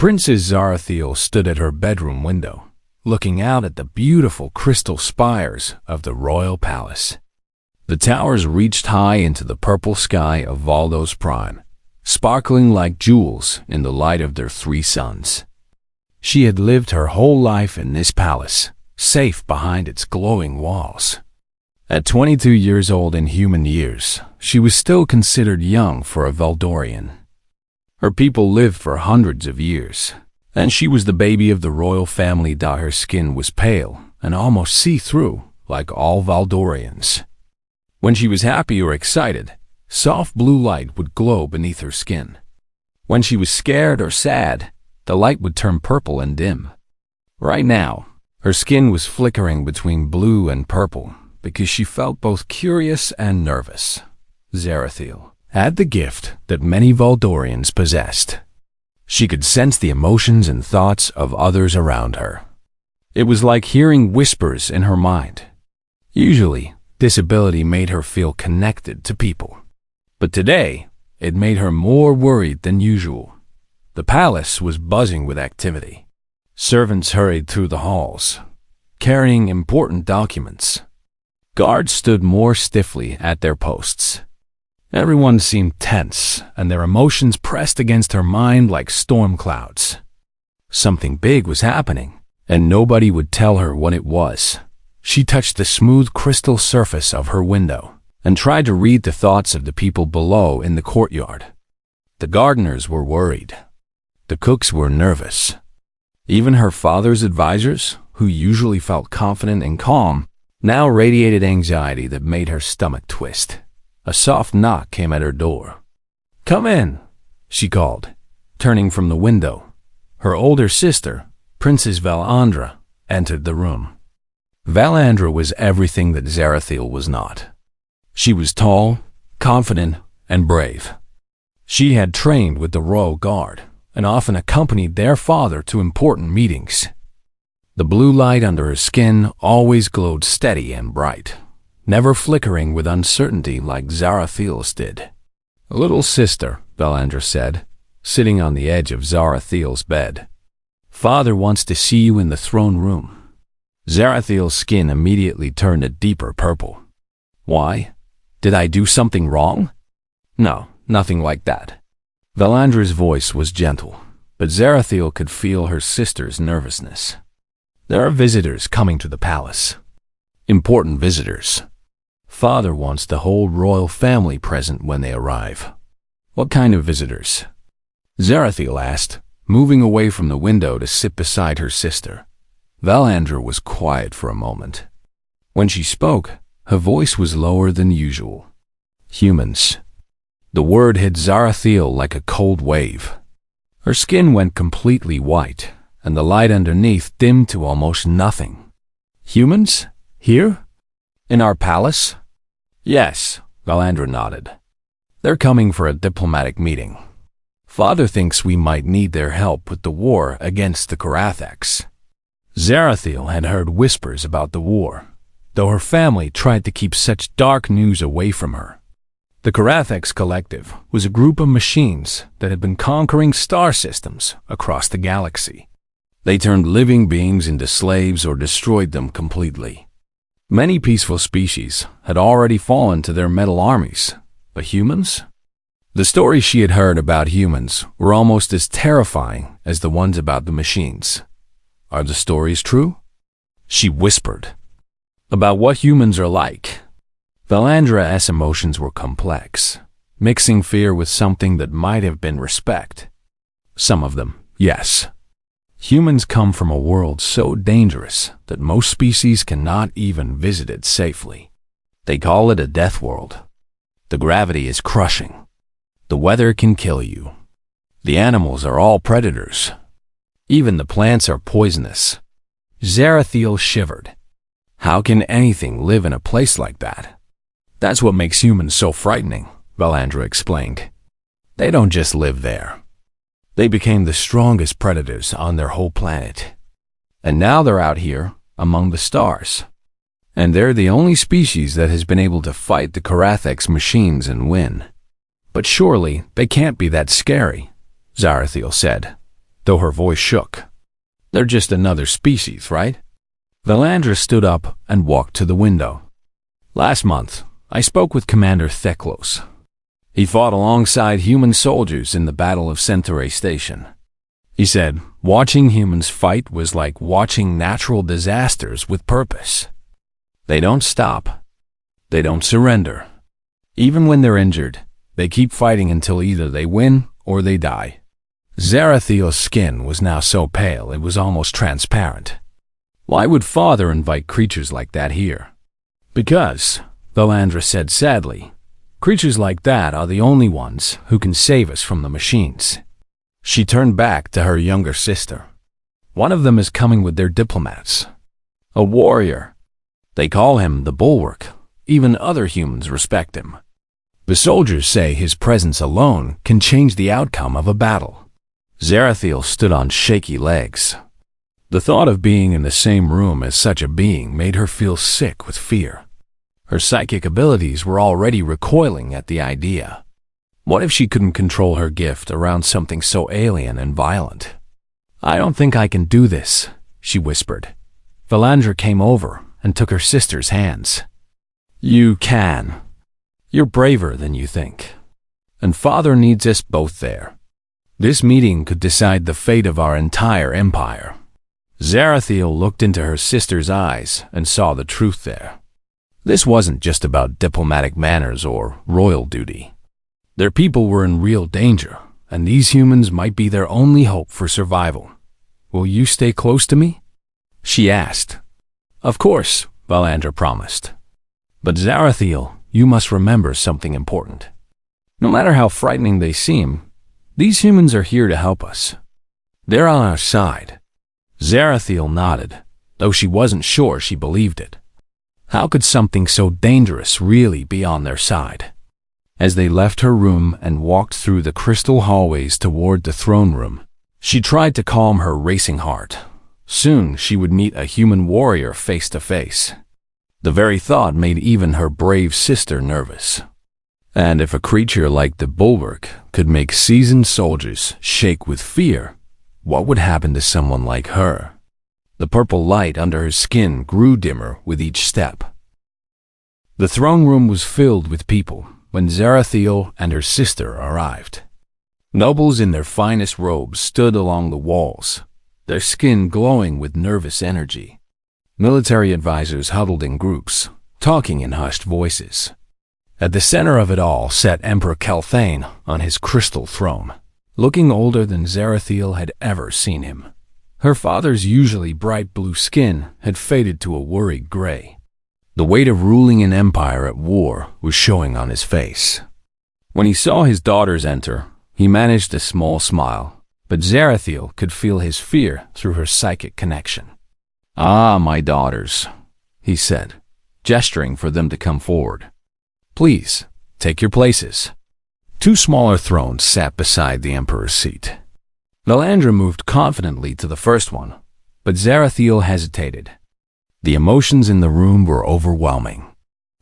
Princess Zarathiel stood at her bedroom window, looking out at the beautiful crystal spires of the royal palace. The towers reached high into the purple sky of Valdos Prime, sparkling like jewels in the light of their three suns. She had lived her whole life in this palace, safe behind its glowing walls. At 22 years old in human years, she was still considered young for a Valdorian. Her people lived for hundreds of years, and she was the baby of the royal family. Her skin was pale and almost see-through, like all Valdorians. When she was happy or excited, soft blue light would glow beneath her skin. When she was scared or sad, the light would turn purple and dim. Right now, her skin was flickering between blue and purple because she felt both curious and nervous. Zarathiel had the gift that many Valdorians possessed. She could sense the emotions and thoughts of others around her. It was like hearing whispers in her mind. Usually, this ability made her feel connected to people. But today, it made her more worried than usual. The palace was buzzing with activity. Servants hurried through the halls, carrying important documents. Guards stood more stiffly at their posts. Everyone seemed tense, and their emotions pressed against her mind like storm clouds. Something big was happening, and nobody would tell her what it was. She touched the smooth crystal surface of her window and tried to read the thoughts of the people below in the courtyard. The gardeners were worried. The cooks were nervous. Even her father's advisors, who usually felt confident and calm, now radiated anxiety that made her stomach twist. A soft knock came at her door. "Come in," she called, turning from the window. Her older sister, Princess Valandra, entered the room. Valandra was everything that Zarathiel was not. She was tall, confident, and brave. She had trained with the Royal Guard and often accompanied their father to important meetings. The blue light under her skin always glowed steady and bright, never flickering with uncertainty like Zarathiel's did. "Little sister," Valandra said, sitting on the edge of Zarathiel's bed. "Father wants to see you in the throne room." Zarathiel's skin immediately turned a deeper purple. "Why? Did I do something wrong?" "No, nothing like that." Valandra's voice was gentle, but Zarathiel could feel her sister's nervousness. "There are visitors coming to the palace. Important visitors. Father wants the whole royal family present when they arrive." "What kind of visitors?" Zarathiel asked, moving away from the window to sit beside her sister. Valandra was quiet for a moment. When she spoke, her voice was lower than usual. "Humans." The word hit Zarathiel like a cold wave. Her skin went completely white, and the light underneath dimmed to almost nothing. "Humans? Here? In our palace?" "Yes," Valandra nodded. "They're coming for a diplomatic meeting. Father thinks we might need their help with the war against the Karatheks." Zarathiel had heard whispers about the war, though her family tried to keep such dark news away from her. The Karatheks Collective was a group of machines that had been conquering star systems across the galaxy. They turned living beings into slaves or destroyed them completely. Many peaceful species had already fallen to their metal armies, but humans? The stories she had heard about humans were almost as terrifying as the ones about the machines. "Are the stories true?" she whispered. "About what humans are like." Valandra's emotions were complex, mixing fear with something that might have been respect. "Some of them, yes. Humans come from a world so dangerous that most species cannot even visit it safely. They call it a death world. The gravity is crushing. The weather can kill you. The animals are all predators. Even the plants are poisonous." Zarathiel shivered. "How can anything live in a place like that?" "That's what makes humans so frightening," Valandra explained. "They don't just live there. They became the strongest predators on their whole planet. And now they're out here, among the stars. And they're the only species that has been able to fight the Karatheks machines and win." "But surely they can't be that scary," Zarathiel said. though her voice shook. "They're just another species, right?" Valandra stood up and walked to the window. "Last month, I spoke with Commander Theklos. He fought alongside human soldiers in the Battle of Centauri Station. He said, watching humans fight was like watching natural disasters with purpose. They don't stop. They don't surrender. Even when they're injured, they keep fighting until either they win or they die." Zarathiel's skin was now so pale it was almost transparent. "Why would Father invite creatures like that here?" "Because," Valandra said sadly, "creatures like that are the only ones who can save us from the machines." She turned back to her younger sister. "One of them is coming with their diplomats. A warrior. They call him the Bulwark. Even other humans respect him. The soldiers say his presence alone can change the outcome of a battle." Zarathiel stood on shaky legs. The thought of being in the same room as such a being made her feel sick with fear. Her psychic abilities were already recoiling at the idea. What if she couldn't control her gift around something so alien and violent? "I don't think I can do this," she whispered. Valandra came over and took her sister's hands. "You can. You're braver than you think. And Father needs us both there. This meeting could decide the fate of our entire empire." Zarathiel looked into her sister's eyes and saw the truth there. This wasn't just about diplomatic manners or royal duty. Their people were in real danger, and these humans might be their only hope for survival. "Will you stay close to me?" she asked. "Of course," Valandra promised. "But Zarathiel, you must remember something important. No matter how frightening they seem, these humans are here to help us. They're on our side." Zarathiel nodded, though she wasn't sure she believed it. How could something so dangerous really be on their side? As they left her room and walked through the crystal hallways toward the throne room, she tried to calm her racing heart. Soon she would meet a human warrior face to face. The very thought made even her brave sister nervous. And if a creature like the Bulwark could make seasoned soldiers shake with fear, what would happen to someone like her? The purple light under her skin grew dimmer with each step. The throne room was filled with people when Zarathiel and her sister arrived. Nobles in their finest robes stood along the walls, their skin glowing with nervous energy. Military advisors huddled in groups, talking in hushed voices. At the center of it all sat Emperor Kelthane on his crystal throne, looking older than Zarathiel had ever seen him. Her father's usually bright blue skin had faded to a worried gray. The weight of ruling an empire at war was showing on his face. When he saw his daughters enter, he managed a small smile, but Zarathiel could feel his fear through her psychic connection. "Ah, my daughters," he said, gesturing for them to come forward. "Please, take your places." Two smaller thrones sat beside the emperor's seat. Valandra moved confidently to the first one, but Zarathiel hesitated. The emotions in the room were overwhelming.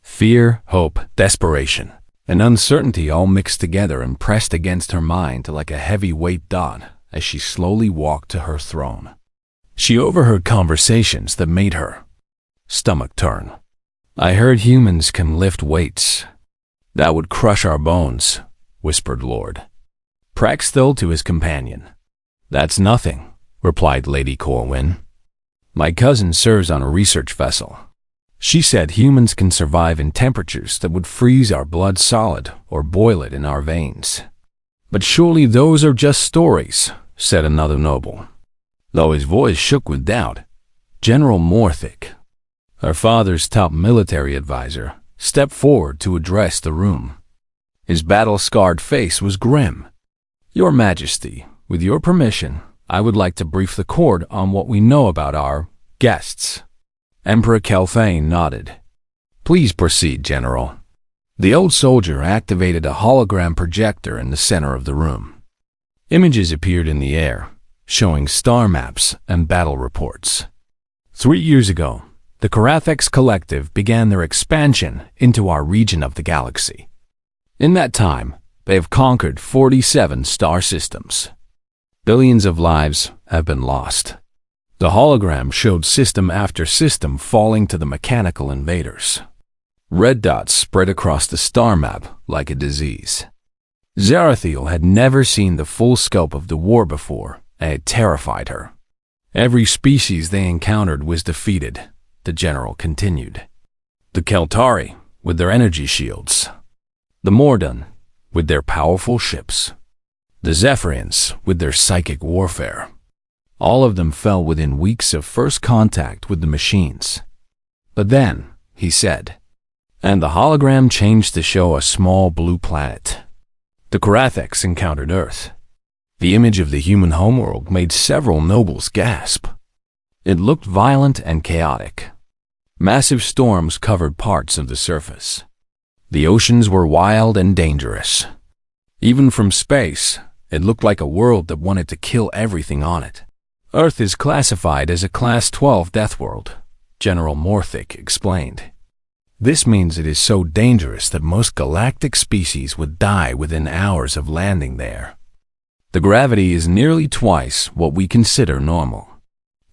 Fear, hope, desperation, and uncertainty all mixed together and pressed against her mind like a heavy-weight dot as she slowly walked to her throne. She overheard conversations that made her stomach turn. "I heard humans can lift weights. That would crush our bones," whispered Lord Praxthil to his companion. "That's nothing," replied Lady Corwin. "My cousin serves on a research vessel. She said humans can survive in temperatures that would freeze our blood solid or boil it in our veins." "But surely those are just stories," said another noble, though his voice shook with doubt. General Morthic, her father's top military advisor, stepped forward to address the room. His battle-scarred face was grim. "Your Majesty, with your permission, I would like to brief the court on what we know about our guests." Emperor Kelthane nodded. "Please proceed, General." The old soldier activated a hologram projector in the center of the room. Images appeared in the air, showing star maps and battle reports. 3 years ago, the Karathex Collective began their expansion into our region of the galaxy. In that time, they have conquered 47 star systems. Billions of lives have been lost. The hologram showed system after system falling to the mechanical invaders. Red dots spread across the star map like a disease. Zarathiel had never seen the full scope of the war before, and it terrified her. Every species they encountered was defeated, the general continued. The Keltari, with their energy shields. The Mordan, with their powerful ships. The Zephyrians, with their psychic warfare. All of them fell within weeks of first contact with the machines. But then, he said, and the hologram changed to show a small blue planet. The Karathex encountered Earth. The image of the human homeworld made several nobles gasp. It looked violent and chaotic. Massive storms covered parts of the surface. The oceans were wild and dangerous. Even from space, it looked like a world that wanted to kill everything on it. Earth is classified as a Class 12 death world, General Morthic explained. This means it is so dangerous that most galactic species would die within hours of landing there. The gravity is nearly twice what we consider normal.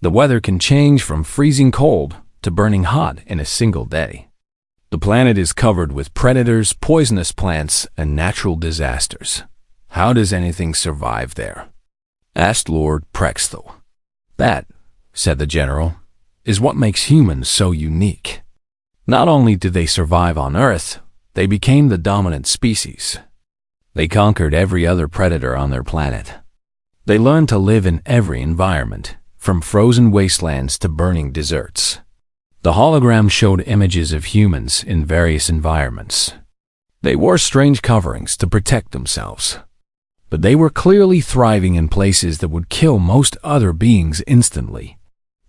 The weather can change from freezing cold to burning hot in a single day. The planet is covered with predators, poisonous plants, and natural disasters. How does anything survive there? Asked Lord Prexthel. That, said the general, is what makes humans so unique. Not only did they survive on Earth, they became the dominant species. They conquered every other predator on their planet. They learned to live in every environment, from frozen wastelands to burning deserts. The hologram showed images of humans in various environments. They wore strange coverings to protect themselves. But they were clearly thriving in places that would kill most other beings instantly.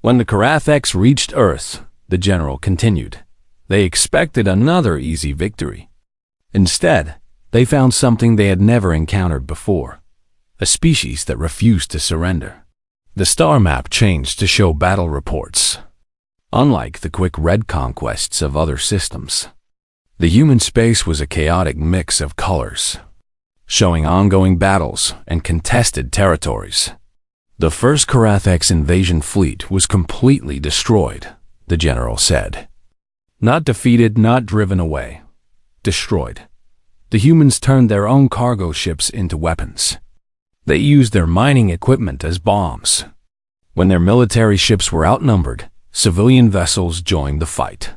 When the Karathex reached Earth, the general continued, they expected another easy victory. Instead, they found something they had never encountered before, a species that refused to surrender. The star map changed to show battle reports. Unlike the quick red conquests of other systems, the human space was a chaotic mix of colors, showing ongoing battles and contested territories. The first Karathex invasion fleet was completely destroyed, the general said. Not defeated, not driven away. Destroyed. The humans turned their own cargo ships into weapons. They used their mining equipment as bombs. When their military ships were outnumbered, civilian vessels joined the fight.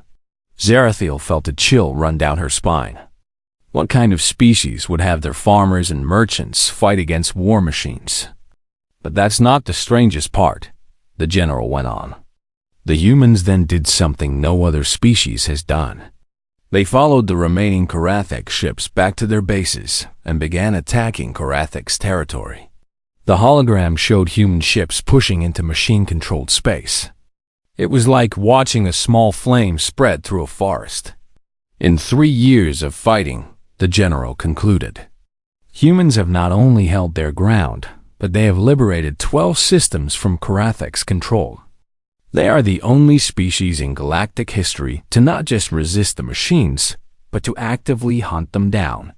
Zarathiel felt a chill run down her spine. What kind of species would have their farmers and merchants fight against war machines? But that's not the strangest part, the general went on. The humans then did something no other species has done. They followed the remaining Karathex ships back to their bases and began attacking Karathex territory. The hologram showed human ships pushing into machine-controlled space. It was like watching a small flame spread through a forest. In 3 years of fighting, the general concluded, humans have not only held their ground, but they have liberated 12 systems from Karathex control. They are the only species in galactic history to not just resist the machines, but to actively hunt them down.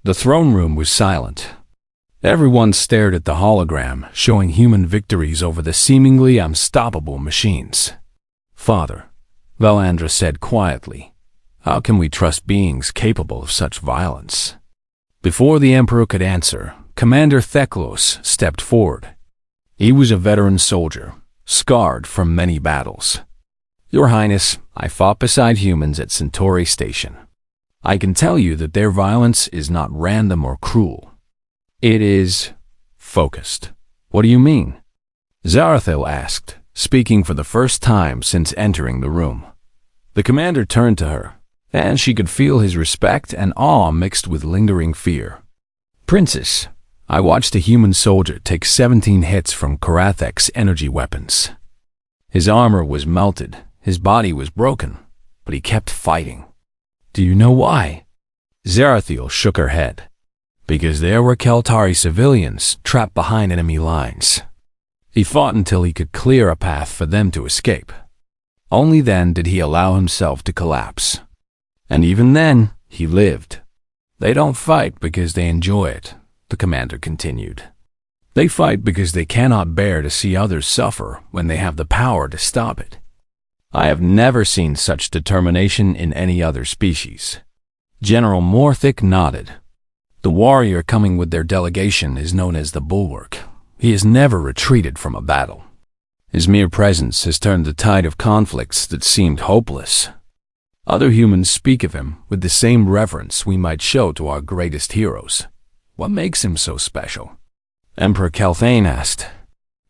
The throne room was silent. Everyone stared at the hologram, showing human victories over the seemingly unstoppable machines. Father, Valandra said quietly, how can we trust beings capable of such violence? Before the Emperor could answer, Commander Theklos stepped forward. He was a veteran soldier, scarred from many battles. Your Highness, I fought beside humans at Centauri Station. I can tell you that their violence is not random or cruel. It is focused. What do you mean? Zarathiel asked, speaking for the first time since entering the room. The commander turned to her, and she could feel his respect and awe mixed with lingering fear. Princess, I watched a human soldier take 17 hits from Karathex energy weapons. His armor was melted, his body was broken, but he kept fighting. Do you know why? Zarathiel shook her head. Because there were Keltari civilians trapped behind enemy lines. He fought until he could clear a path for them to escape. Only then did he allow himself to collapse. And even then, he lived. They don't fight because they enjoy it, the commander continued. They fight because they cannot bear to see others suffer when they have the power to stop it. I have never seen such determination in any other species. General Morthic nodded. The warrior coming with their delegation is known as the Bulwark. He has never retreated from a battle. His mere presence has turned the tide of conflicts that seemed hopeless. Other humans speak of him with the same reverence we might show to our greatest heroes. What makes him so special? Emperor Calthane asked.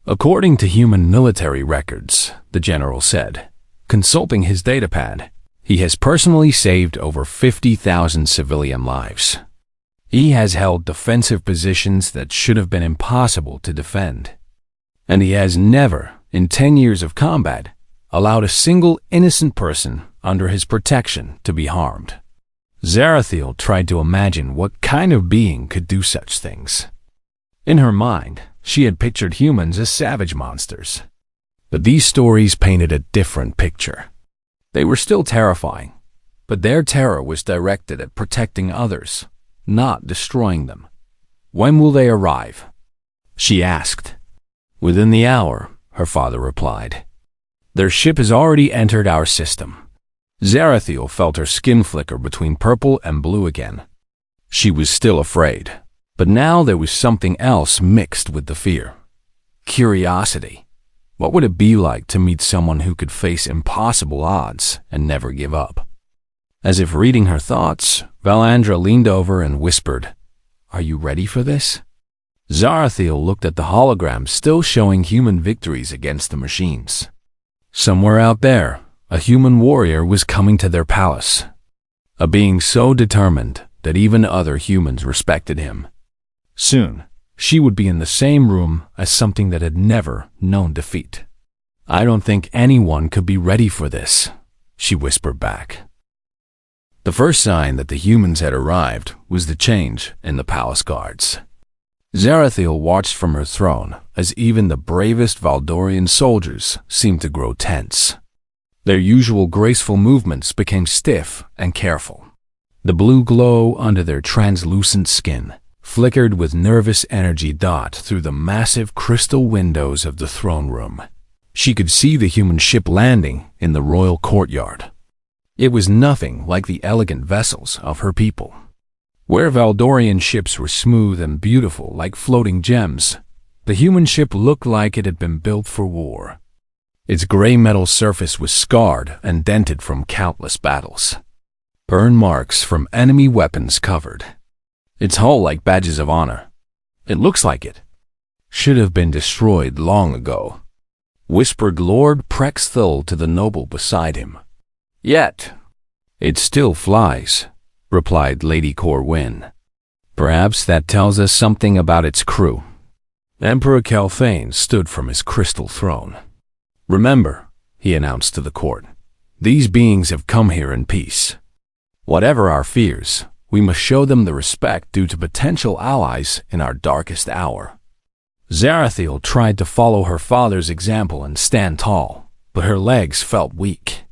According to human military records, the general said, consulting his datapad, he has personally saved over 50,000 civilian lives. He has held defensive positions that should have been impossible to defend. And he has never, in 10 years of combat, allowed a single innocent person under his protection to be harmed. Zarathiel tried to imagine what kind of being could do such things. In her mind, she had pictured humans as savage monsters. But these stories painted a different picture. They were still terrifying, but their terror was directed at protecting others, not destroying them. When will they arrive? She asked. Within the hour, her father replied. Their ship has already entered our system. Zarathiel felt her skin flicker between purple and blue again. She was still afraid, but now there was something else mixed with the fear. Curiosity. What would it be like to meet someone who could face impossible odds and never give up? As if reading her thoughts, Valandra leaned over and whispered, Are you ready for this? Zarathiel looked at the hologram still showing human victories against the machines. Somewhere out there, a human warrior was coming to their palace. A being so determined that even other humans respected him. Soon, she would be in the same room as something that had never known defeat. I don't think anyone could be ready for this, she whispered back. The first sign that the humans had arrived was the change in the palace guards. Zarathiel watched from her throne as even the bravest Valdorian soldiers seemed to grow tense. Their usual graceful movements became stiff and careful. The blue glow under their translucent skin flickered with nervous energy dot through the massive crystal windows of the throne room. She could see the human ship landing in the royal courtyard. It was nothing like the elegant vessels of her people. Where Valdorian ships were smooth and beautiful like floating gems, the human ship looked like it had been built for war. Its gray metal surface was scarred and dented from countless battles. Burn marks from enemy weapons covered. Its hull like badges of honor. It looks like it should have been destroyed long ago, whispered Lord Prexthul to the noble beside him. Yet, it still flies, replied Lady Corwin. Perhaps that tells us something about its crew. Emperor Calthane stood from his crystal throne. Remember, he announced to the court, these beings have come here in peace. Whatever our fears, we must show them the respect due to potential allies in our darkest hour. Zarathiel tried to follow her father's example and stand tall, but her legs felt weak.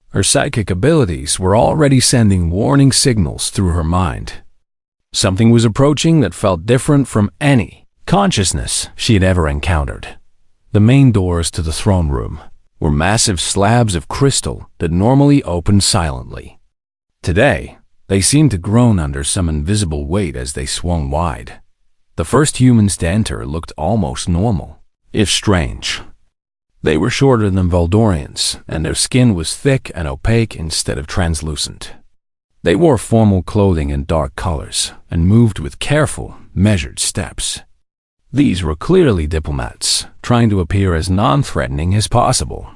Her psychic abilities were already sending warning signals through her mind. Something was approaching that felt different from any consciousness she had ever encountered. The main doors to the throne room were massive slabs of crystal that normally opened silently. Today, they seemed to groan under some invisible weight as they swung wide. The first humans to enter looked almost normal, if strange. They were shorter than Valdorians, and their skin was thick and opaque instead of translucent. They wore formal clothing in dark colors and moved with careful, measured steps. These were clearly diplomats, trying to appear as non-threatening as possible.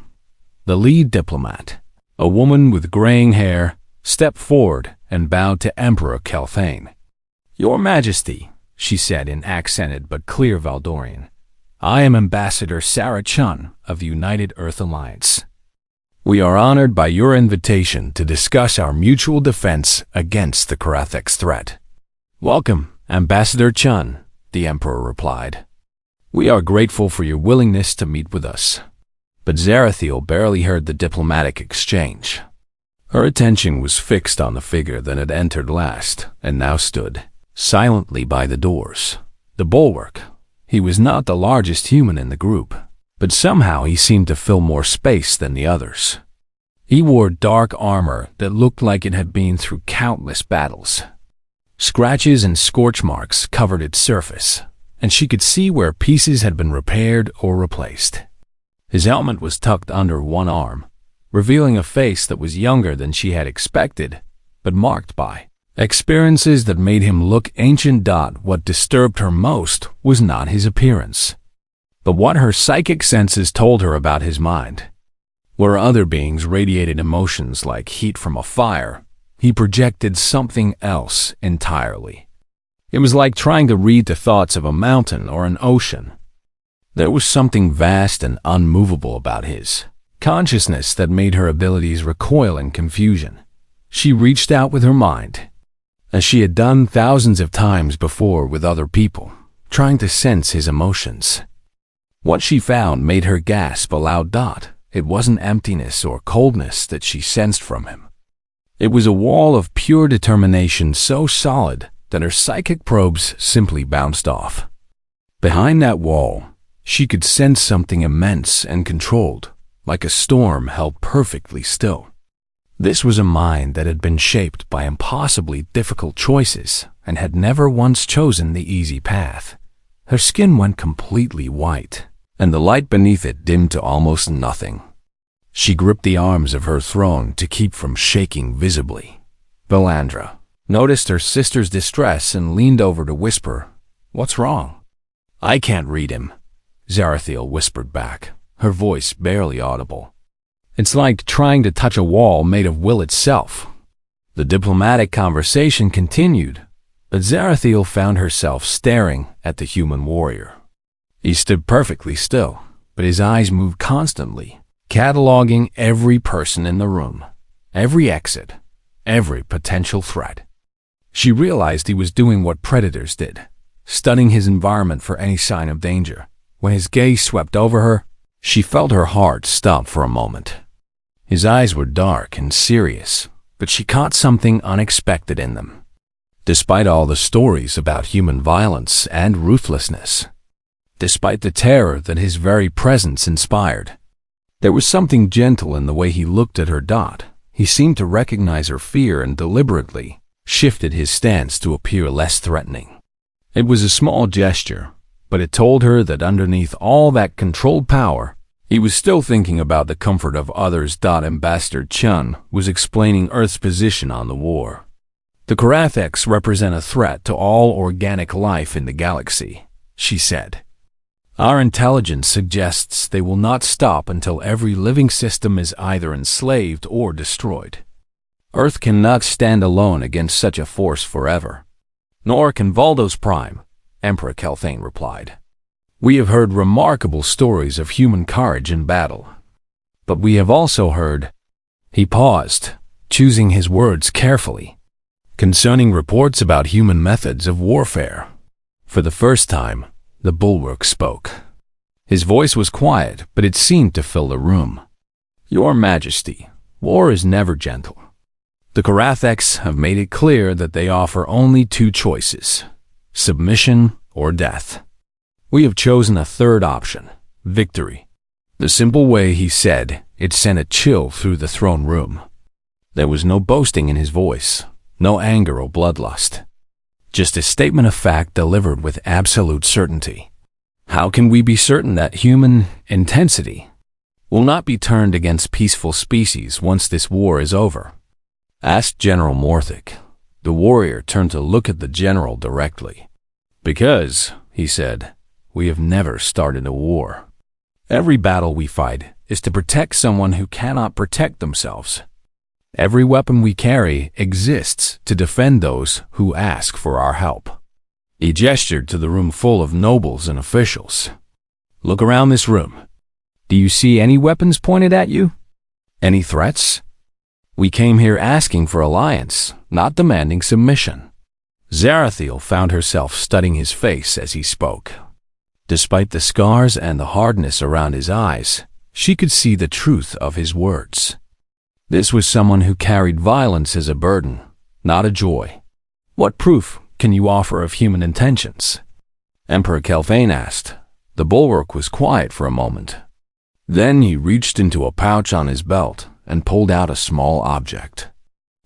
The lead diplomat, a woman with graying hair, stepped forward and bowed to Emperor Calthane. Your Majesty, she said in accented but clear Valdorian, I am Ambassador Sarah Chun of the United Earth Alliance. We are honored by your invitation to discuss our mutual defense against the Karathek's threat. Welcome, Ambassador Chun, the Emperor replied. We are grateful for your willingness to meet with us. But Zarathiel barely heard the diplomatic exchange. Her attention was fixed on the figure that had entered last and now stood silently by the doors. The Bulwark, He was not the largest human in the group, but somehow he seemed to fill more space than the others. He wore dark armor that looked like it had been through countless battles. Scratches and scorch marks covered its surface, and she could see where pieces had been repaired or replaced. His helmet was tucked under one arm, revealing a face that was younger than she had expected, but marked by experiences that made him look ancient. What disturbed her most was not his appearance, but what her psychic senses told her about his mind. Where other beings radiated emotions like heat from a fire, he projected something else entirely. It was like trying to read the thoughts of a mountain or an ocean. There was something vast and unmovable about his consciousness that made her abilities recoil in confusion. She reached out with her mind, as she had done thousands of times before with other people, trying to sense his emotions. What she found made her gasp aloud. It wasn't emptiness or coldness that she sensed from him. It was a wall of pure determination so solid that her psychic probes simply bounced off. Behind that wall, she could sense something immense and controlled, like a storm held perfectly still. This was a mind that had been shaped by impossibly difficult choices and had never once chosen the easy path. Her skin went completely white, and the light beneath it dimmed to almost nothing. She gripped the arms of her throne to keep from shaking visibly. Valandra noticed her sister's distress and leaned over to whisper, "What's wrong?" "I can't read him," Zarathiel whispered back, her voice barely audible. "It's like trying to touch a wall made of will itself." The diplomatic conversation continued, but Zarathiel found herself staring at the human warrior. He stood perfectly still, but his eyes moved constantly, cataloging every person in the room, every exit, every potential threat. She realized he was doing what predators did, studying his environment for any sign of danger. When his gaze swept over her, she felt her heart stop for a moment. His eyes were dark and serious, but she caught something unexpected in them. Despite all the stories about human violence and ruthlessness, despite the terror that his very presence inspired, there was something gentle in the way he looked at her. He seemed to recognize her fear and deliberately shifted his stance to appear less threatening. It was a small gesture, but it told her that underneath all that controlled power, he was still thinking about the comfort of others. Ambassador Chun was explaining Earth's position on the war. "The Karatheks represent a threat to all organic life in the galaxy," she said. "Our intelligence suggests they will not stop until every living system is either enslaved or destroyed. Earth cannot stand alone against such a force forever." "Nor can Valdos Prime," Emperor Kelthane replied. "We have heard remarkable stories of human courage in battle. But we have also heard—" He paused, choosing his words carefully. "Concerning reports about human methods of warfare." For the first time, the bulwark spoke. His voice was quiet, but it seemed to fill the room. "Your Majesty, war is never gentle. The Karatheks have made it clear that they offer only two choices: submission or death. We have chosen a third option, victory." The simple way he said it sent a chill through the throne room. There was no boasting in his voice, no anger or bloodlust. Just a statement of fact delivered with absolute certainty. "How can we be certain that human intensity will not be turned against peaceful species once this war is over?" asked General Morthic. The warrior turned to look at the general directly. "Because," he said, "we have never started a war. Every battle we fight is to protect someone who cannot protect themselves. Every weapon we carry exists to defend those who ask for our help." He gestured to the room full of nobles and officials. "Look around this room. Do you see any weapons pointed at you? Any threats? We came here asking for alliance, not demanding submission." Zarathiel found herself studying his face as he spoke. Despite the scars and the hardness around his eyes, she could see the truth of his words. This was someone who carried violence as a burden, not a joy. "What proof can you offer of human intentions?" Emperor Kelphane asked. The bulwark was quiet for a moment. Then he reached into a pouch on his belt and pulled out a small object.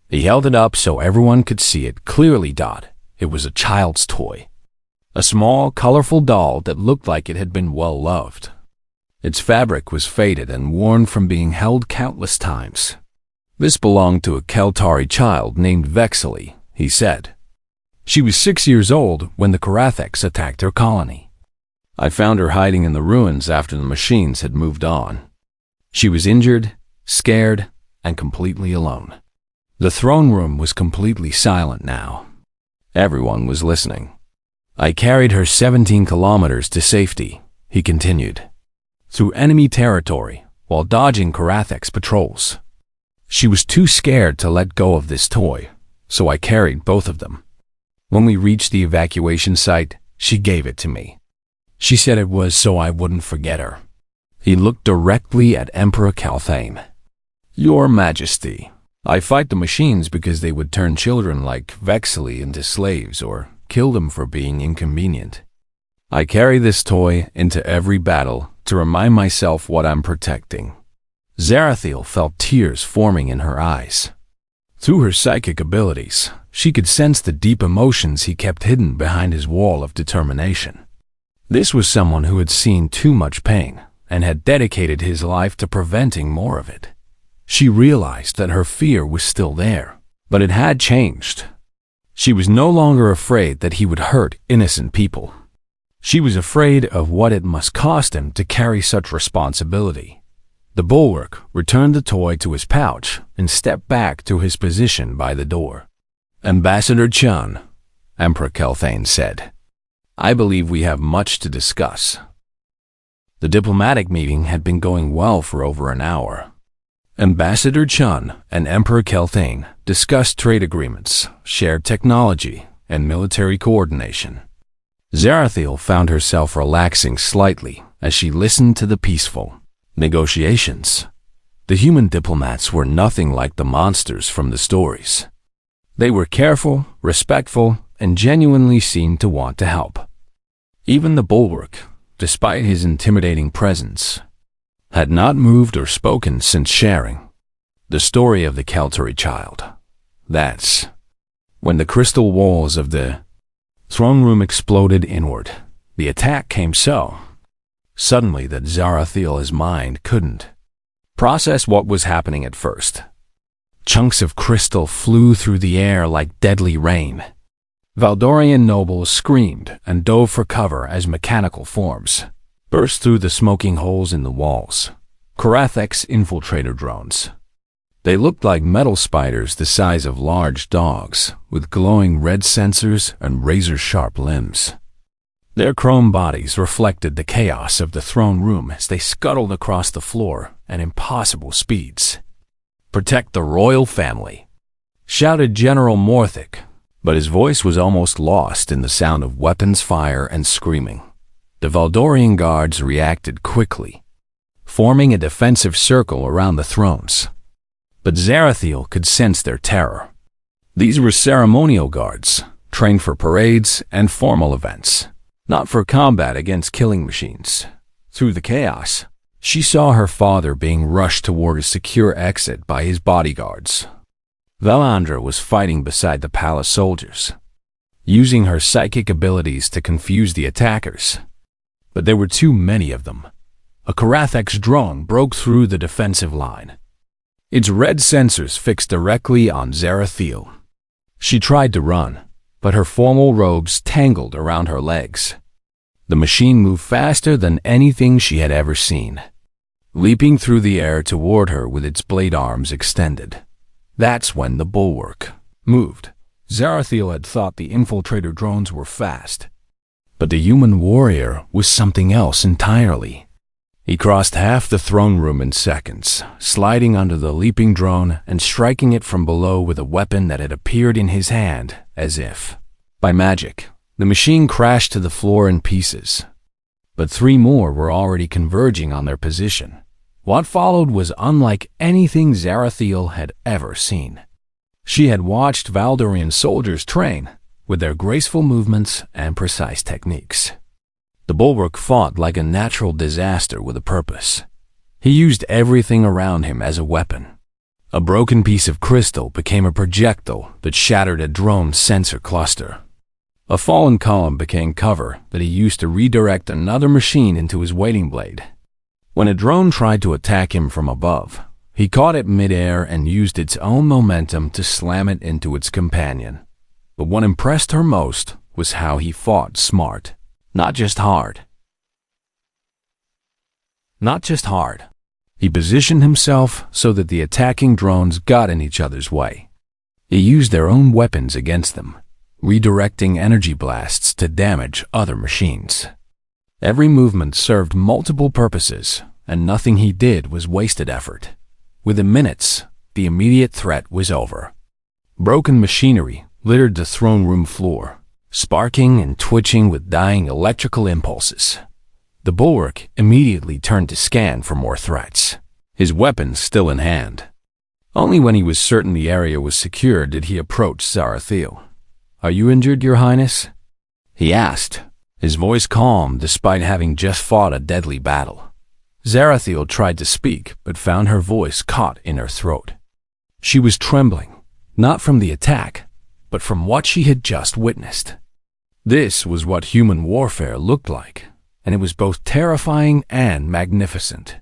He held it up so everyone could see it clearly. It was a child's toy. A small, colorful doll that looked like it had been well loved. Its fabric was faded and worn from being held countless times. This belonged to a Keltari child named Vexily, he said. She was 6 years old when the Karathex attacked her colony. I found her hiding in the ruins after the machines had moved on. She was injured, scared, and completely alone. The throne room was completely silent now. Everyone was listening. I carried her 17 kilometers to safety, he continued, through enemy territory while dodging Karathex patrols. She was too scared to let go of this toy, so I carried both of them. When we reached the evacuation site, she gave it to me. She said it was so I wouldn't forget her. He looked directly at Emperor Kelphane. Your Majesty, I fight the machines because they would turn children like Vexily into slaves or kill them for being inconvenient. I carry this toy into every battle to remind myself what I'm protecting. Zarathiel felt tears forming in her eyes. Through her psychic abilities, she could sense the deep emotions he kept hidden behind his wall of determination. This was someone who had seen too much pain and had dedicated his life to preventing more of it. She realized that her fear was still there, but it had changed. She was no longer afraid that he would hurt innocent people. She was afraid of what it must cost him to carry such responsibility. The bulwark returned the toy to his pouch and stepped back to his position by the door. Ambassador Chun, Emperor Kelphane said, I believe we have much to discuss. The diplomatic meeting had been going well for over an hour. Ambassador Chun and Emperor Kelphane discussed trade agreements, shared technology, and military coordination. Zarathiel found herself relaxing slightly as she listened to the peaceful negotiations. The human diplomats were nothing like the monsters from the stories. They were careful, respectful, and genuinely seemed to want to help. Even the bulwark, despite his intimidating presence, had not moved or spoken since sharing the story of the Keltari child. That's when the crystal walls of the throne room exploded inward. The attack came so suddenly that Zarathiel's mind couldn't process what was happening at first. Chunks of crystal flew through the air like deadly rain. Valdorian nobles screamed and dove for cover as mechanical forms burst through the smoking holes in the walls. Karathex infiltrator drones. They looked like metal spiders the size of large dogs, with glowing red sensors and razor-sharp limbs. Their chrome bodies reflected the chaos of the throne room as they scuttled across the floor at impossible speeds. Protect the royal family, shouted General Morthic, but his voice was almost lost in the sound of weapons fire and screaming. The Valdorian guards reacted quickly, forming a defensive circle around the thrones. But Zarathiel could sense their terror. These were ceremonial guards, trained for parades and formal events, not for combat against killing machines. Through the chaos, she saw her father being rushed toward a secure exit by his bodyguards. Valandra was fighting beside the palace soldiers, using her psychic abilities to confuse the attackers. But there were too many of them. A Karathex drone broke through the defensive line, its red sensors fixed directly on Zarathiel. She tried to run, but her formal robes tangled around her legs. The machine moved faster than anything she had ever seen, leaping through the air toward her with its blade arms extended. That's when the bulwark moved. Zarathiel had thought the infiltrator drones were fast, but the human warrior was something else entirely. He crossed half the throne room in seconds, sliding under the leaping drone and striking it from below with a weapon that had appeared in his hand as if by magic. The machine crashed to the floor in pieces, but 3 more were already converging on their position. What followed was unlike anything Zarathiel had ever seen. She had watched Valdorian soldiers train with their graceful movements and precise techniques. The bulwark fought like a natural disaster with a purpose. He used everything around him as a weapon. A broken piece of crystal became a projectile that shattered a drone sensor cluster. A fallen column became cover that he used to redirect another machine into his waiting blade. When a drone tried to attack him from above, he caught it midair and used its own momentum to slam it into its companion. But what impressed her most was how he fought smart, not just hard. He positioned himself so that the attacking drones got in each other's way. He used their own weapons against them, redirecting energy blasts to damage other machines. Every movement served multiple purposes, and nothing he did was wasted effort. Within minutes, the immediate threat was over. Broken machinery littered the throne room floor, sparking and twitching with dying electrical impulses. The bulwark immediately turned to scan for more threats, his weapons still in hand. Only when he was certain the area was secure did he approach Zarathiel. "Are you injured, Your Highness?" he asked, his voice calm despite having just fought a deadly battle. Zarathiel tried to speak, but found her voice caught in her throat. She was trembling, not from the attack, but from what she had just witnessed. This was what human warfare looked like, and it was both terrifying and magnificent.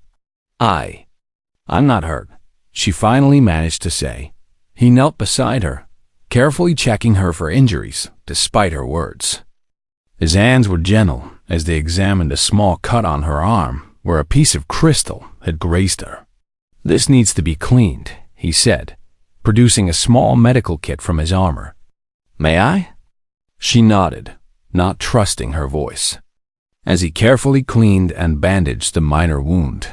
I'm not hurt," she finally managed to say. He knelt beside her, carefully checking her for injuries, despite her words. His hands were gentle as they examined a small cut on her arm where a piece of crystal had grazed her. "This needs to be cleaned," he said, producing a small medical kit from his armor. "May I?" She nodded, not trusting her voice. As he carefully cleaned and bandaged the minor wound,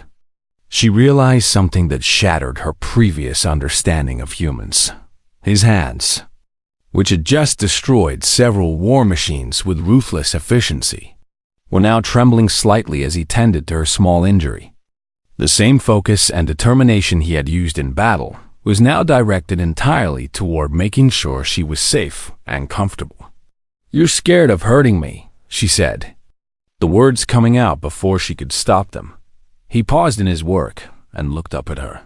she realized something that shattered her previous understanding of humans. His hands, which had just destroyed several war machines with ruthless efficiency, were now trembling slightly as he tended to her small injury. The same focus and determination he had used in battle was now directed entirely toward making sure she was safe and comfortable. "You're scared of hurting me," she said, the words coming out before she could stop them. He paused in his work and looked up at her.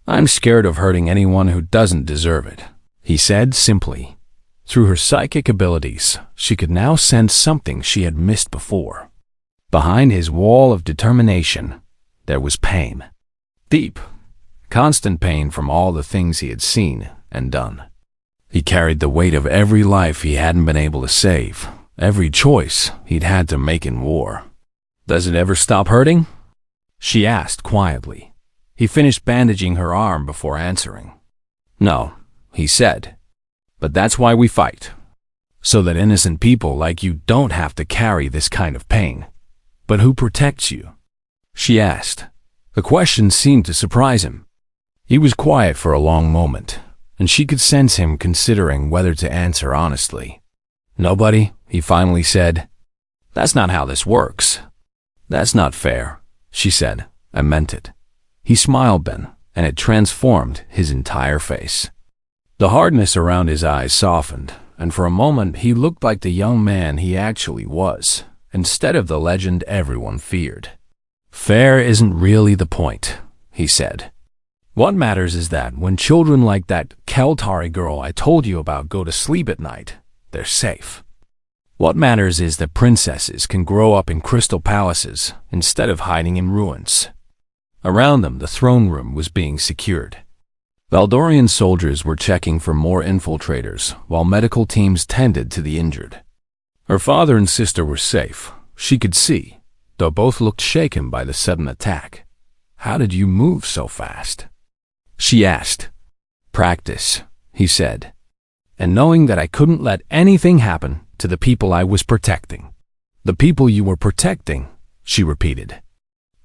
"I'm scared of hurting anyone who doesn't deserve it," he said simply. Through her psychic abilities, she could now sense something she had missed before. Behind his wall of determination, there was pain. Deep, constant pain from all the things he had seen and done. He carried the weight of every life he hadn't been able to save, every choice he'd had to make in war. "Does it ever stop hurting?" she asked quietly. He finished bandaging her arm before answering. "No," he said. "But that's why we fight. So that innocent people like you don't have to carry this kind of pain." "But who protects you?" she asked. The question seemed to surprise him. He was quiet for a long moment, and she could sense him considering whether to answer honestly. "Nobody," he finally said. "That's not how this works." "That's not fair," she said. "I meant it." He smiled then, and it transformed his entire face. The hardness around his eyes softened, and for a moment he looked like the young man he actually was, instead of the legend everyone feared. "Fair isn't really the point," he said. "What matters is that when children like that Keltari girl I told you about go to sleep at night, they're safe. What matters is that princesses can grow up in crystal palaces instead of hiding in ruins." Around them, the throne room was being secured. Valdorian soldiers were checking for more infiltrators, while medical teams tended to the injured. Her father and sister were safe, she could see, though both looked shaken by the sudden attack. "How did you move so fast?" she asked. "Practice," he said. "And knowing that I couldn't let anything happen to the people I was protecting." "The people you were protecting," she repeated.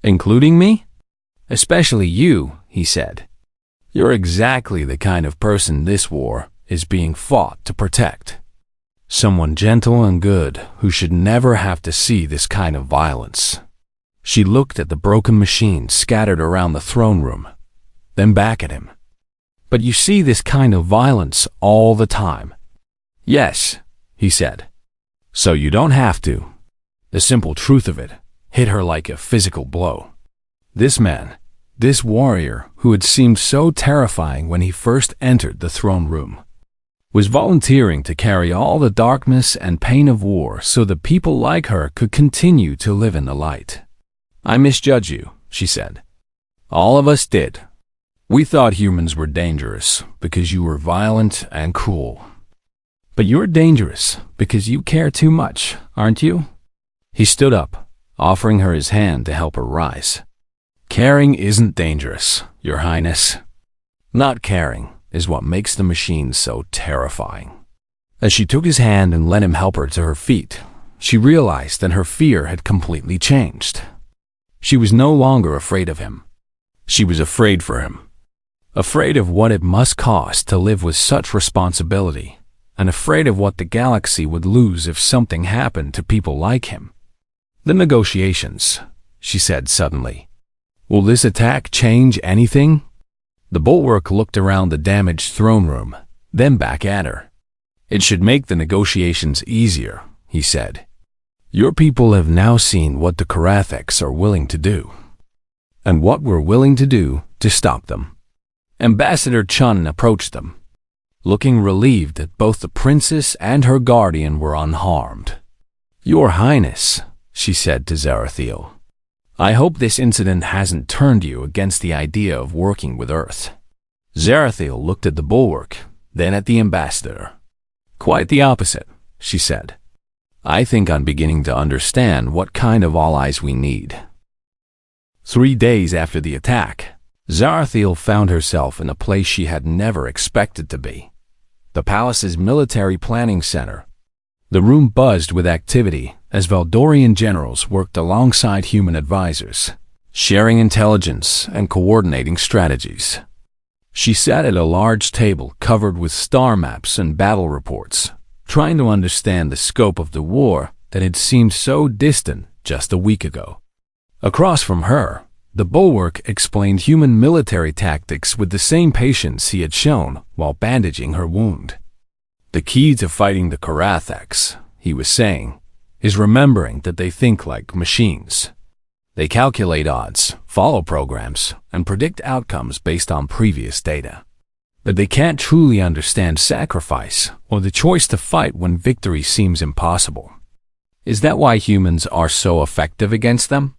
"Including me?" "Especially you," he said. "You're exactly the kind of person this war is being fought to protect. Someone gentle and good who should never have to see this kind of violence." She looked at the broken machines scattered around the throne room, then back at him. "But you see this kind of violence all the time." "Yes," he said. "So you don't have to." The simple truth of it hit her like a physical blow. This man, this warrior who had seemed so terrifying when he first entered the throne room, was volunteering to carry all the darkness and pain of war so that people like her could continue to live in the light. "I misjudged you," she said. "All of us did. We thought humans were dangerous because you were violent and cruel. But you're dangerous because you care too much, aren't you?" He stood up, offering her his hand to help her rise. "Caring isn't dangerous, Your Highness. Not caring is what makes the machines so terrifying." As she took his hand and let him help her to her feet, she realized that her fear had completely changed. She was no longer afraid of him. She was afraid for him. Afraid of what it must cost to live with such responsibility, and afraid of what the galaxy would lose if something happened to people like him. "The negotiations," she said suddenly. "Will this attack change anything?" The bulwark looked around the damaged throne room, then back at her. "It should make the negotiations easier," he said. "Your people have now seen what the Karathiks are willing to do, and what we're willing to do to stop them." Ambassador Chun approached them, looking relieved that both the princess and her guardian were unharmed. "Your Highness," she said to Zarathiel, "I hope this incident hasn't turned you against the idea of working with Earth." Zarathiel looked at the bulwark, then at the ambassador. "Quite the opposite," she said. "I think I'm beginning to understand what kind of allies we need." 3 days after the attack, Zarathiel found herself in a place she had never expected to be: the palace's military planning center. The room buzzed with activity as Valdorian generals worked alongside human advisors, sharing intelligence and coordinating strategies. She sat at a large table covered with star maps and battle reports, trying to understand the scope of the war that had seemed so distant just a week ago. Across from her, the bulwark explained human military tactics with the same patience he had shown while bandaging her wound. "The key to fighting the Karathiks," he was saying, "is remembering that they think like machines. They calculate odds, follow programs, and predict outcomes based on previous data. But they can't truly understand sacrifice or the choice to fight when victory seems impossible." "Is that why humans are so effective against them?"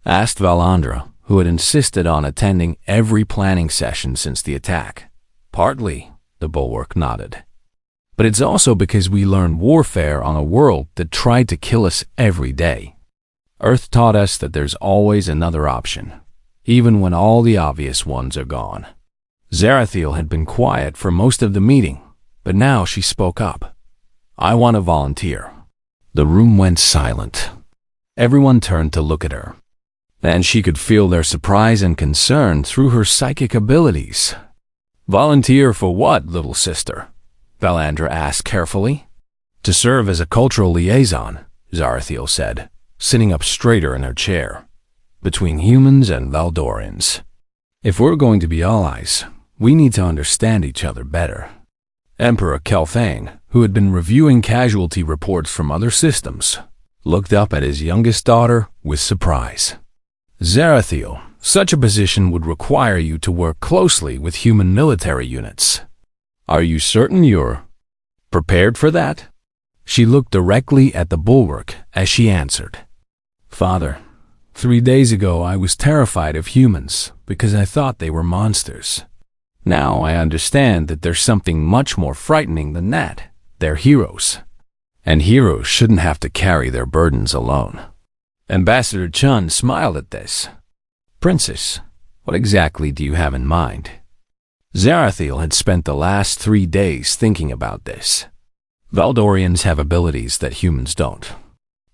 asked Valandra, who had insisted on attending every planning session since the attack. "Partly," the bulwark nodded. "But it's also because we learned warfare on a world that tried to kill us every day. Earth taught us that there's always another option, even when all the obvious ones are gone." Zarathiel had been quiet for most of the meeting, but now she spoke up. "I want to volunteer." The room went silent. Everyone turned to look at her, and she could feel their surprise and concern through her psychic abilities. "Volunteer for what, little sister?" Valandra asked carefully. "To serve as a cultural liaison," Zarathiel said, sitting up straighter in her chair, "between humans and Valdorians. If we're going to be allies, we need to understand each other better." Emperor Kelthane, who had been reviewing casualty reports from other systems, looked up at his youngest daughter with surprise. "Zarathiel, such a position would require you to work closely with human military units. Are you certain you're prepared for that?" She looked directly at the bulwark as she answered. "Father, 3 days ago I was terrified of humans because I thought they were monsters. Now I understand that there's something much more frightening than that. They're heroes. And heroes shouldn't have to carry their burdens alone." Ambassador Chun smiled at this. "Princess, what exactly do you have in mind?" Zarathiel had spent the last 3 days thinking about this. Valdorians have abilities that humans don't.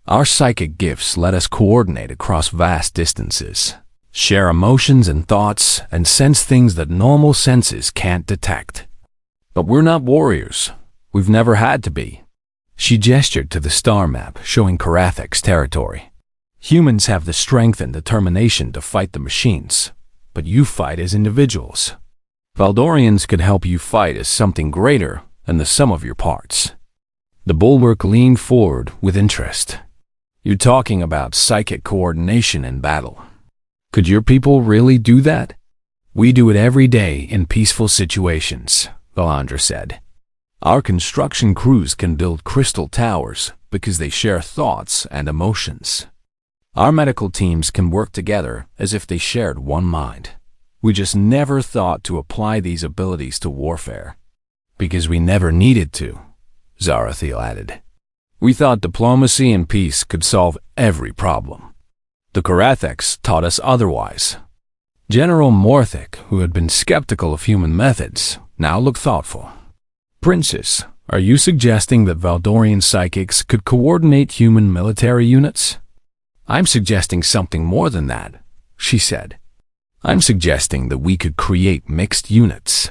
Our psychic gifts let us coordinate across vast distances, share emotions and thoughts, and sense things that normal senses can't detect. But we're not warriors. We've never had to be. She gestured to the star map showing Karathik's territory. Humans have the strength and determination to fight the machines, but you fight as individuals. Valdorians could help you fight as something greater than the sum of your parts. The bulwark leaned forward with interest. You're talking about psychic coordination in battle. Could your people really do that? We do it every day in peaceful situations, Valandra said. Our construction crews can build crystal towers because they share thoughts and emotions. Our medical teams can work together as if they shared one mind. We just never thought to apply these abilities to warfare. Because we never needed to, Zarathiel added. We thought diplomacy and peace could solve every problem. The Karatheks taught us otherwise. General Morthic, who had been skeptical of human methods, now looked thoughtful. Princess, are you suggesting that Valdorian psychics could coordinate human military units? I'm suggesting something more than that, she said. I'm suggesting that we could create mixed units.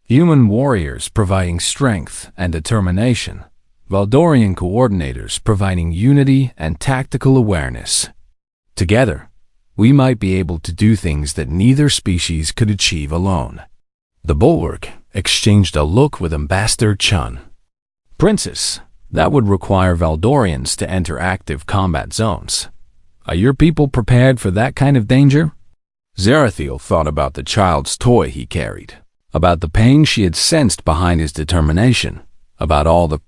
Human warriors providing strength and determination, Valdorian coordinators providing unity and tactical awareness. Together, we might be able to do things that neither species could achieve alone. The Bulwark exchanged a look with Ambassador Chun. Princess, that would require Valdorians to enter active combat zones. Are your people prepared for that kind of danger? Zarathiel thought about the child's toy he carried, about the pain she had sensed behind his determination, about all the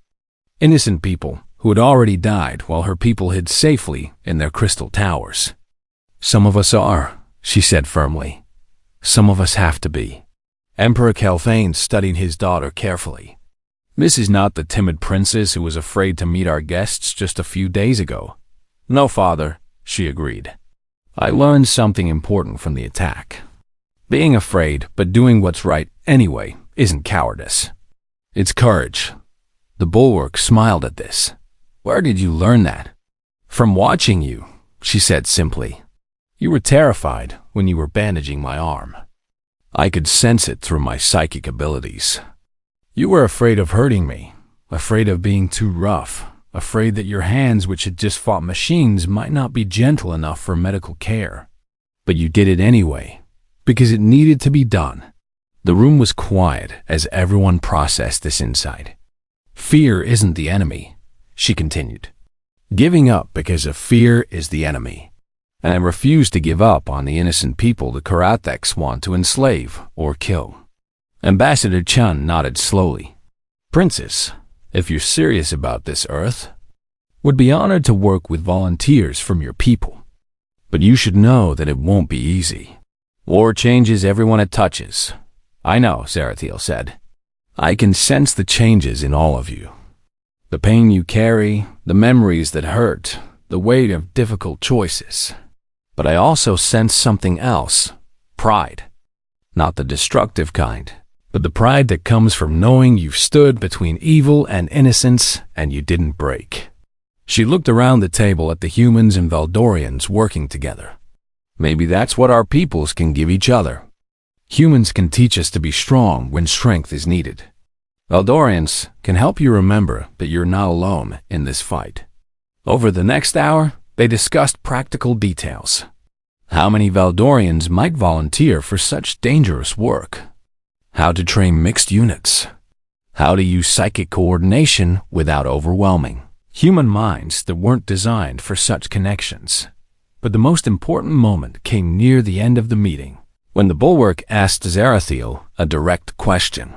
innocent people who had already died while her people hid safely in their crystal towers. Some of us are, she said firmly. Some of us have to be. Emperor Kelphane studied his daughter carefully. This is not the timid princess who was afraid to meet our guests just a few days ago. No, father, she agreed. I learned something important from the attack. Being afraid, but doing what's right anyway, isn't cowardice. It's courage. The Bulwark smiled at this. Where did you learn that? From watching you, she said simply. You were terrified when you were bandaging my arm. I could sense it through my psychic abilities. You were afraid of hurting me, afraid of being too rough, afraid that your hands, which had just fought machines, might not be gentle enough for medical care. But you did it anyway, because it needed to be done. The room was quiet as everyone processed this insight. Fear isn't the enemy, she continued. Giving up because of fear is the enemy. And I refuse to give up on the innocent people the Karatheks want to enslave or kill. Ambassador Chun nodded slowly. Princess, if you're serious about this Earth, would be honored to work with volunteers from your people. But you should know that it won't be easy. War changes everyone it touches. I know, Zarathiel said. I can sense the changes in all of you. The pain you carry, the memories that hurt, the weight of difficult choices. But I also sense something else, pride. Not the destructive kind, but the pride that comes from knowing you've stood between evil and innocence and you didn't break. She looked around the table at the humans and Valdorians working together. Maybe that's what our peoples can give each other. Humans can teach us to be strong when strength is needed. Valdorians can help you remember that you're not alone in this fight. Over the next hour, they discussed practical details. How many Valdorians might volunteer for such dangerous work? How to train mixed units? How to use psychic coordination without overwhelming human minds that weren't designed for such connections. But the most important moment came near the end of the meeting, when the Bulwark asked Zarathiel a direct question.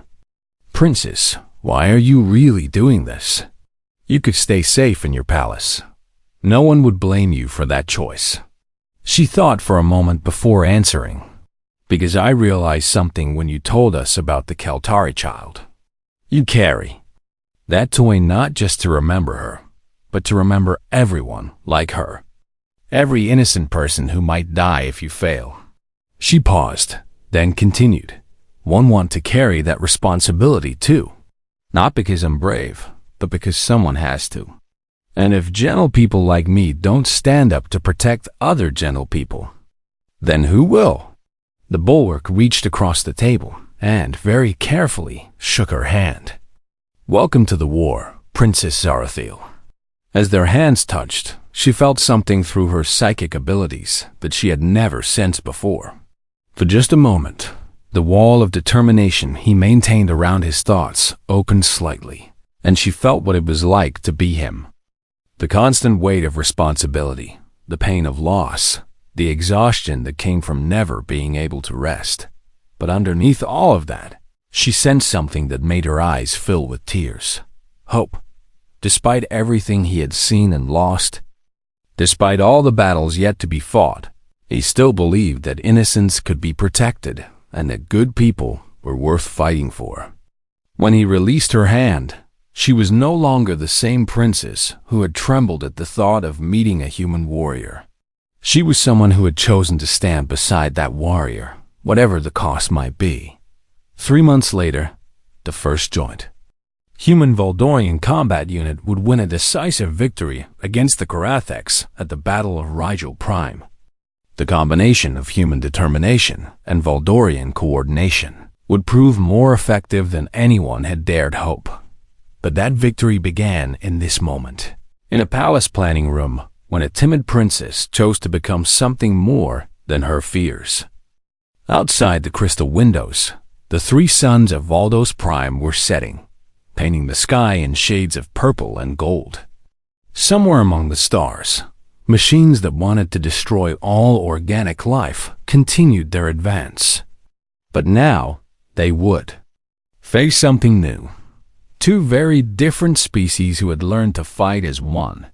Princess, why are you really doing this? You could stay safe in your palace. No one would blame you for that choice. She thought for a moment before answering. Because I realized something when you told us about the Keltari child. You carry that toy not just to remember her, but to remember everyone like her. Every innocent person who might die if you fail. She paused, then continued. One want to carry that responsibility too. Not because I'm brave, but because someone has to. And if gentle people like me don't stand up to protect other gentle people, then who will? The Bulwark reached across the table and, very carefully, shook her hand. Welcome to the war, Princess Zarathiel. As their hands touched, she felt something through her psychic abilities that she had never sensed before. For just a moment, the wall of determination he maintained around his thoughts opened slightly, and she felt what it was like to be him. The constant weight of responsibility, the pain of loss, the exhaustion that came from never being able to rest. But underneath all of that, she sensed something that made her eyes fill with tears. Hope. Despite everything he had seen and lost, despite all the battles yet to be fought, he still believed that innocence could be protected and that good people were worth fighting for. When he released her hand, she was no longer the same princess who had trembled at the thought of meeting a human warrior. She was someone who had chosen to stand beside that warrior, whatever the cost might be. 3 months later, the first joint. Human Voldorian combat unit would win a decisive victory against the Karatheks at the Battle of Rigel Prime. The combination of human determination and Voldorian coordination would prove more effective than anyone had dared hope. But that victory began in this moment, in a palace planning room, when a timid princess chose to become something more than her fears. Outside the crystal windows, the 3 suns of Valdos Prime were setting, painting the sky in shades of purple and gold. Somewhere among the stars, machines that wanted to destroy all organic life continued their advance. But now, they would face something new. 2 very different species who had learned to fight as one.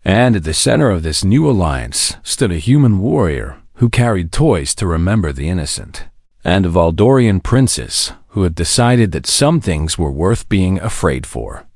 And at the center of this new alliance stood a human warrior who carried toys to remember the innocent, and a Valdorian princess who had decided that some things were worth being afraid for.